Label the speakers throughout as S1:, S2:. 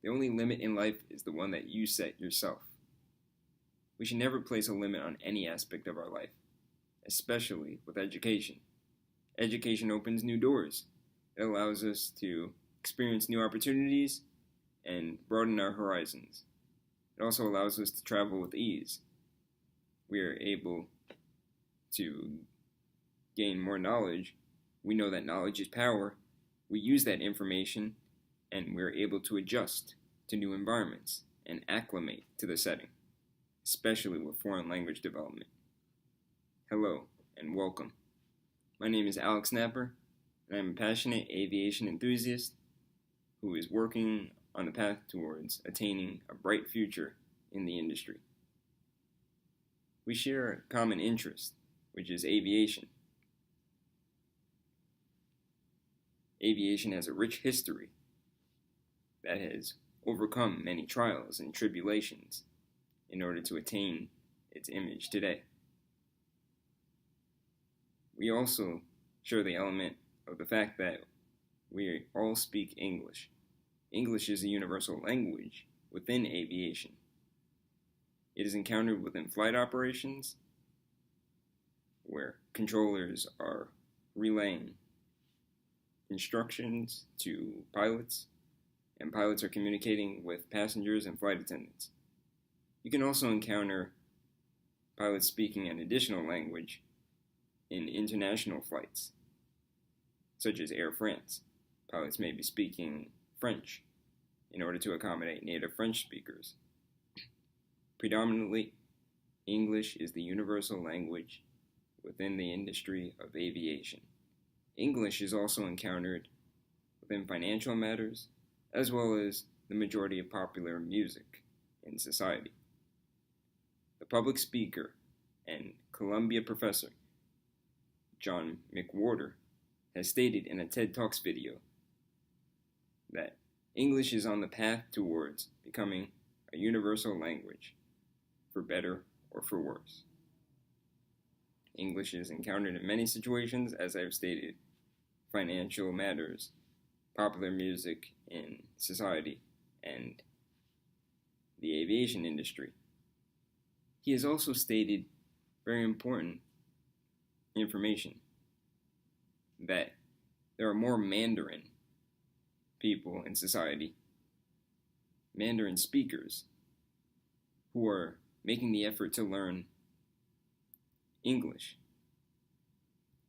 S1: The only limit in life is the one that you set yourself. We should never place a limit on any aspect of our life, especially with education. Education opens new doors. It allows us to experience new opportunities and broaden our horizons. It also allows us to travel with ease. We are able to gain more knowledge. We know that knowledge is power. We use that information and we're able to adjust to new environments and acclimate to the setting, especially with foreign language development. Hello and welcome. My name is Alex Napper, and I'm a passionate aviation enthusiast who is working on the path towards attaining a bright future in the industry. We share a common interest, which is aviation. Aviation has a rich history that has overcome many trials and tribulations in order to attain its image today. We also share the element of the fact that we all speak English. English is a universal language within aviation. It is encountered within flight operations, where controllers are relaying instructions to pilots, and pilots are communicating with passengers and flight attendants. You can also encounter pilots speaking an additional language in international flights, such as Air France. Pilots may be speaking French in order to accommodate native French speakers. Predominantly, English is the universal language within the industry of aviation. English is also encountered within financial matters, as well as the majority of popular music in society. The public speaker and Columbia professor, John McWhorter, has stated in a TED Talks video that English is on the path towards becoming a universal language, for better or for worse. English is encountered in many situations, as I've stated: financial matters, popular music in society, and the aviation industry. He has also stated very important information that there are more Mandarin people in society, Mandarin speakers, who are making the effort to learn English,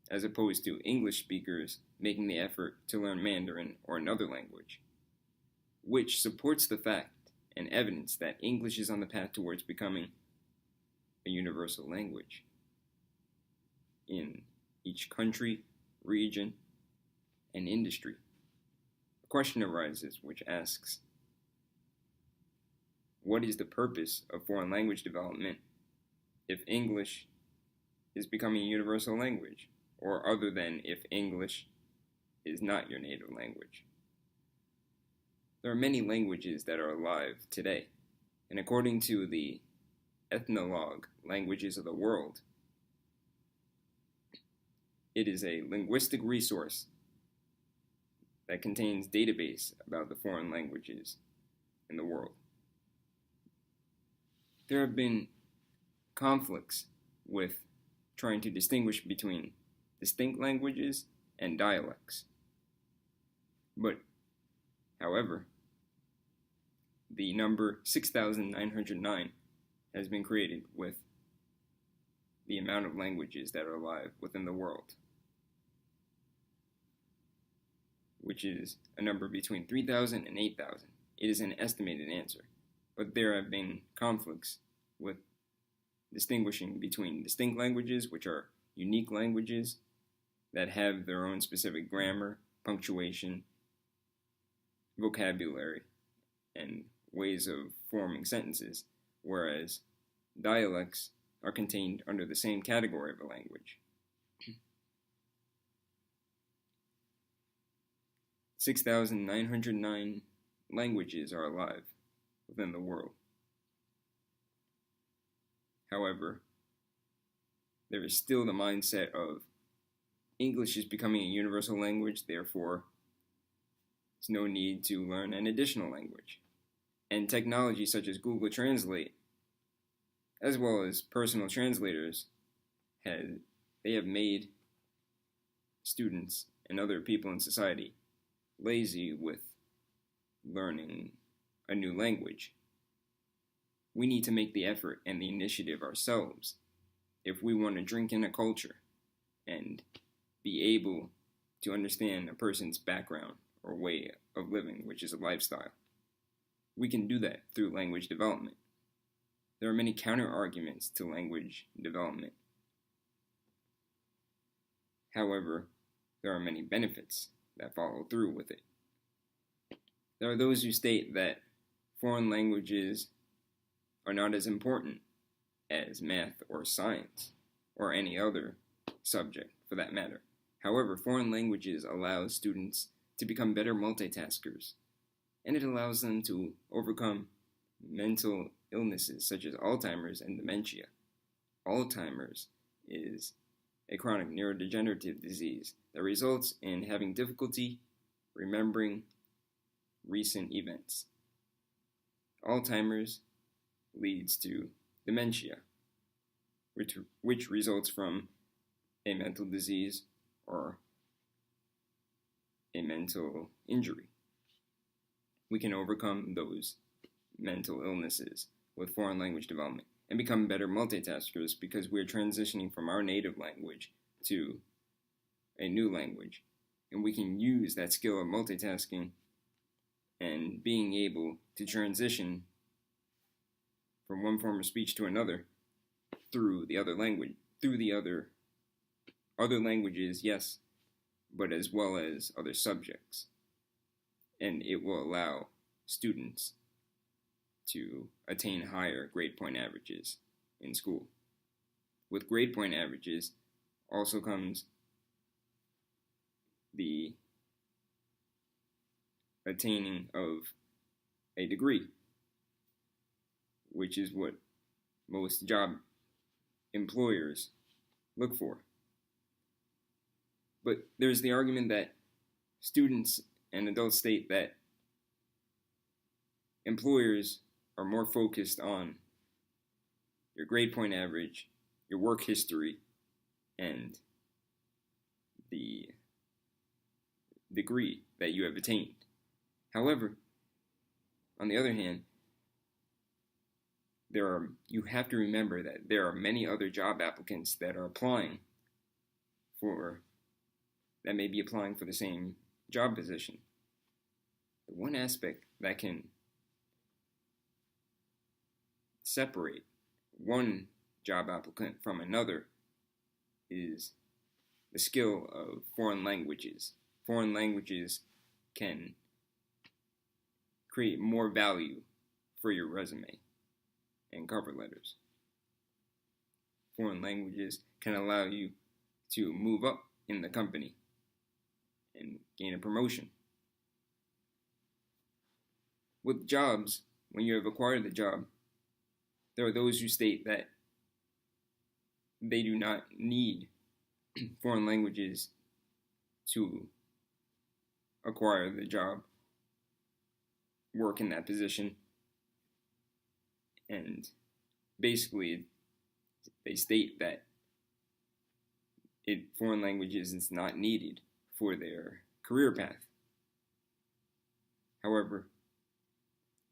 S1: as opposed to English speakers making the effort to learn Mandarin or another language, which supports the fact and evidence that English is on the path towards becoming a universal language in each country, region, and industry. A question arises which asks, what is the purpose of foreign language development if English is becoming a universal language, or other than if English is not your native language? There are many languages that are alive today, and according to the Ethnologue Languages of the World, it is a linguistic resource that contains database about the foreign languages in the world. There have been conflicts with trying to distinguish between distinct languages and dialects. But, however, the number 6,909 has been created with the amount of languages that are alive within the world, which is a number between 3,000 and 8,000. It is an estimated answer, but there have been conflicts with distinguishing between distinct languages, which are unique languages that have their own specific grammar, punctuation, vocabulary, and ways of forming sentences, whereas dialects are contained under the same category of a language. 6,909 languages are alive within the world. However, there is still the mindset of English is becoming a universal language, therefore there's no need to learn an additional language. And technology such as Google Translate, as well as personal translators, they have made students and other people in society lazy with learning a new language. We need to make the effort and the initiative ourselves if we want to drink in a culture and be able to understand a person's background or way of living, which is a lifestyle. We can do that through language development. There are many counter arguments to language development. However, there are many benefits that follow through with it. There are those who state that foreign languages are not as important as math or science or any other subject for that matter. However, foreign languages allow students to become better multitaskers, and it allows them to overcome mental illnesses such as Alzheimer's and dementia. Alzheimer's is a chronic neurodegenerative disease that results in having difficulty remembering recent events. Alzheimer's leads to dementia, which results from a mental disease or a mental injury. We can overcome those mental illnesses with foreign language development and become better multitaskers because we're transitioning from our native language to a new language. And we can use that skill of multitasking and being able to transition from one form of speech to another through the other language, through the other languages, yes, but as well as other subjects. And it will allow students to attain higher grade point averages in school. With grade point averages also comes the attaining of a degree, which is what most job employers look for. But there's the argument that students and adults state that employers are more focused on your grade point average, your work history, and the degree that you have attained. However, on the other hand, you have to remember that there are many other job applicants that are that may be applying for the same job position. The one aspect that can separate one job applicant from another is the skill of foreign languages. Foreign languages can create more value for your resume and cover letters. Foreign languages can allow you to move up in the company and gain a promotion. With jobs, when you have acquired the job, there are those who state that they do not need foreign languages to acquire the job, work in that position, and basically they state that foreign languages is not needed for their career path. However,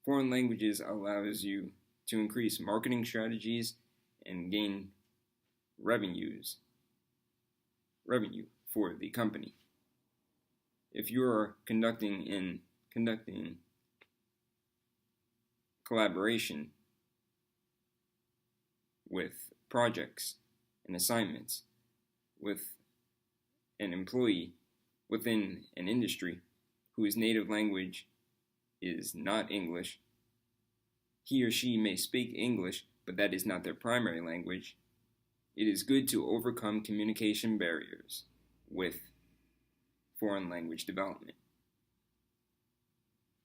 S1: foreign languages allows you to increase marketing strategies and gain revenue for the company. If you are conducting collaboration with projects and assignments with an employee within an industry whose native language is not English, he or she may speak English, but that is not their primary language. It is good to overcome communication barriers with foreign language development.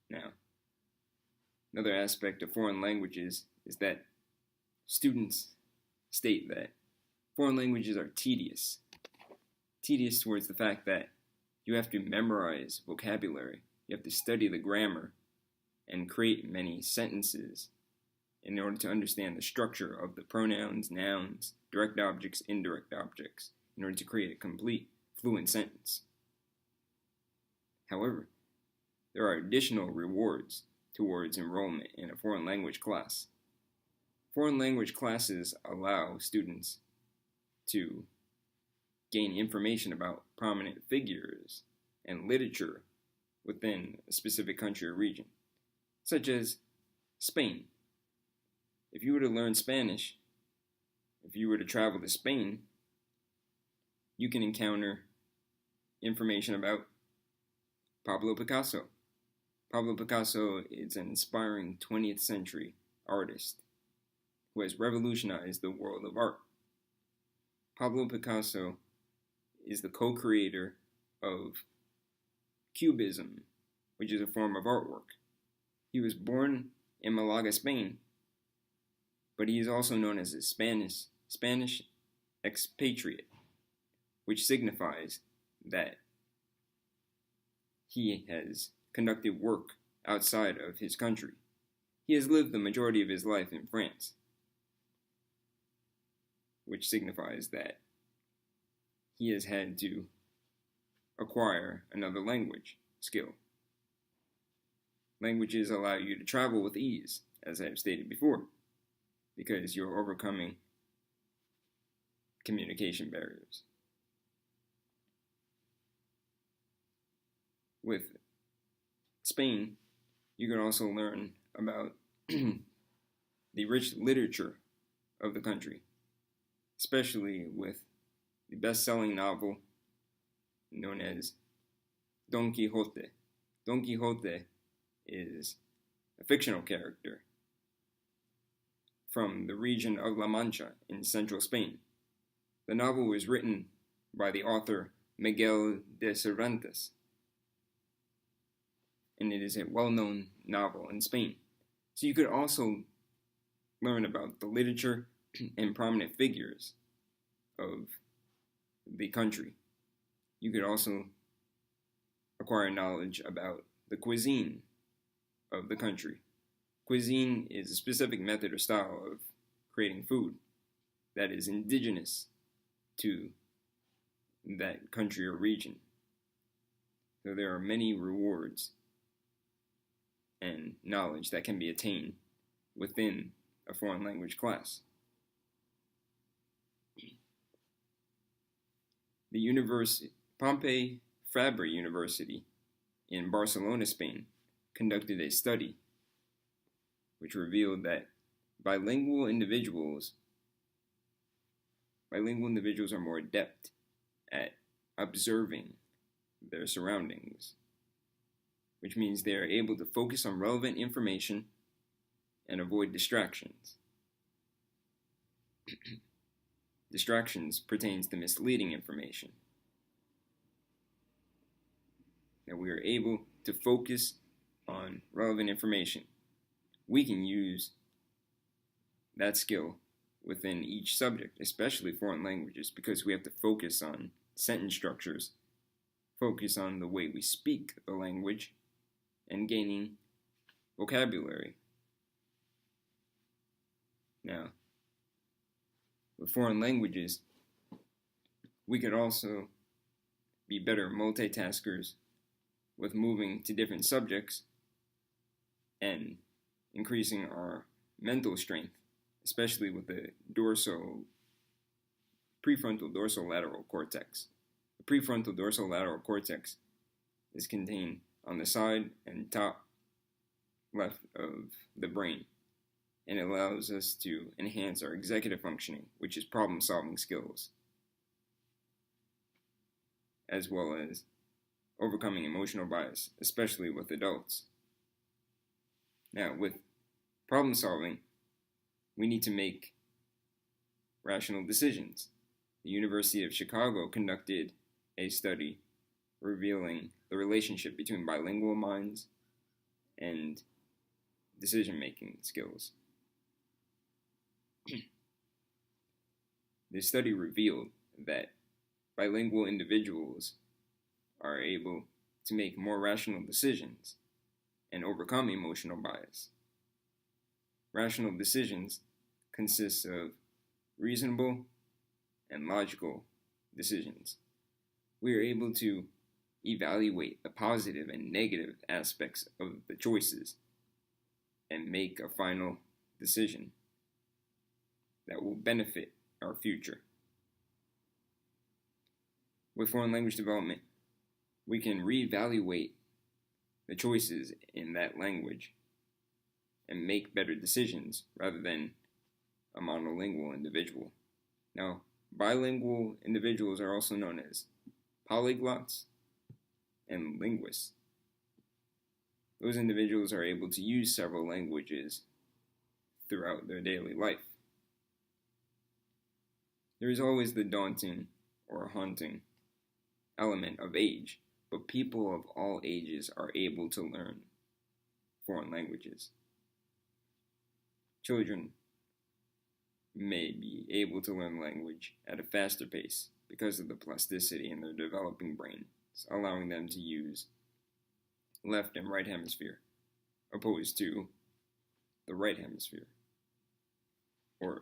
S1: Now, another aspect of foreign languages is that students state that foreign languages are tedious. Tedious towards the fact that you have to memorize vocabulary, you have to study the grammar, and create many sentences in order to understand the structure of the pronouns, nouns, direct objects, indirect objects, in order to create a complete, fluent sentence. However, there are additional rewards towards enrollment in a foreign language class. Foreign language classes allow students to gain information about prominent figures and literature within a specific country or region, such as Spain. If you were to learn Spanish, if you were to travel to Spain, you can encounter information about Pablo Picasso. Pablo Picasso is an inspiring 20th century artist who has revolutionized the world of art. Pablo Picasso is the co-creator of Cubism, which is a form of artwork. He was born in Malaga, Spain, but he is also known as a Spanish expatriate, which signifies that he has conducted work outside of his country. He has lived the majority of his life in France, which signifies that he has had to acquire another language skill. Languages allow you to travel with ease, as I have stated before, because you're overcoming communication barriers. With Spain, you can also learn about the rich literature of the country, especially with the best-selling novel known as Don Quixote. Don Quixote is a fictional character from the region of La Mancha in central Spain. The novel was written by the author Miguel de Cervantes, and it is a well-known novel in Spain. So you could also learn about the literature and prominent figures of the country. You could also acquire knowledge about the cuisine of the country. Cuisine is a specific method or style of creating food that is indigenous to that country or region. So there are many rewards and knowledge that can be attained within a foreign language class. The Pompey Fabra University in Barcelona, Spain, conducted a study which revealed that bilingual individuals are more adept at observing their surroundings, which means they are able to focus on relevant information and avoid distractions. Distractions pertains to misleading information. That we are able to focus on relevant information. We can use that skill within each subject, especially foreign languages, because we have to focus on sentence structures, focus on the way we speak the language, and gaining vocabulary. Now, with foreign languages, we could also be better multitaskers with moving to different subjects and increasing our mental strength, especially with the prefrontal dorsolateral cortex. The prefrontal dorsolateral cortex is contained on the side and top left of the brain, and it allows us to enhance our executive functioning, which is problem-solving skills, as well as overcoming emotional bias, especially with adults. Now, with problem solving, we need to make rational decisions. The University of Chicago conducted a study revealing the relationship between bilingual minds and decision-making skills. The study revealed that bilingual individuals are able to make more rational decisions and overcome emotional bias. Rational decisions consist of reasonable and logical decisions. We are able to evaluate the positive and negative aspects of the choices and make a final decision that will benefit our future. With foreign language development, we can reevaluate the choices in that language and make better decisions rather than a monolingual individual. Now, bilingual individuals are also known as polyglots and linguists. Those individuals are able to use several languages throughout their daily life. There is always the daunting or haunting element of age, but people of all ages are able to learn foreign languages. Children may be able to learn language at a faster pace because of the plasticity in their developing brains, allowing them to use left and right hemisphere, opposed to the right hemisphere, or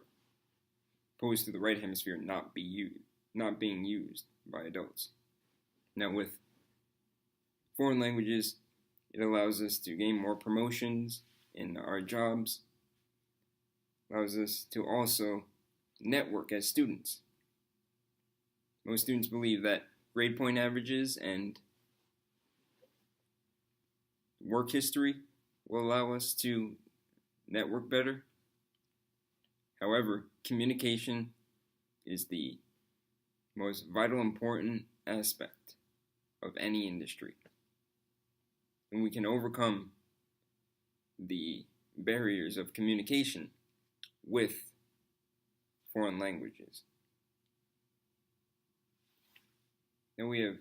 S1: opposed to the right hemisphere not being used by adults. Now, with foreign languages, it allows us to gain more promotions in our jobs, allows us to also network as students. Most students believe that grade point averages and work history will allow us to network better. However, communication is the most vital important aspect of any industry. And we can overcome the barriers of communication with foreign languages. Now we have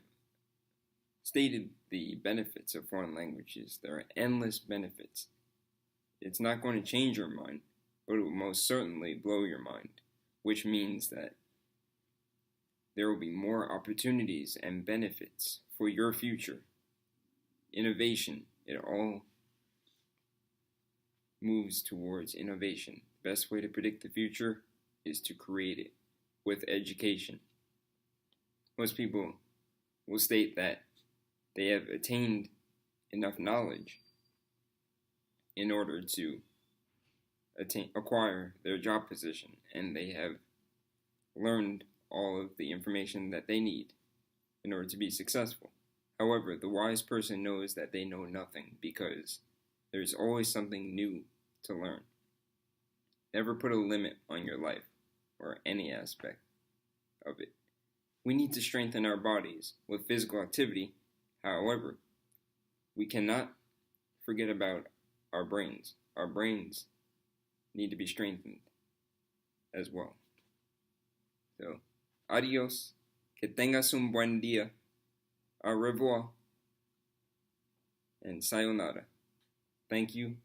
S1: stated the benefits of foreign languages. There are endless benefits. It's not going to change your mind, but it will most certainly blow your mind, which means that there will be more opportunities and benefits for your future. Innovation, it all moves towards innovation. The best way to predict the future is to create it with education. Most people will state that they have attained enough knowledge in order to acquire their job position, and they have learned all of the information that they need in order to be successful. However, the wise person knows that they know nothing because there's always something new to learn. Never put a limit on your life or any aspect of it. We need to strengthen our bodies with physical activity. However, we cannot forget about our brains. Our brains need to be strengthened as well. So, adios. Que tengas un buen día. Au revoir. And sayonara. Thank you.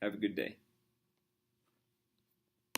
S1: Have a good day.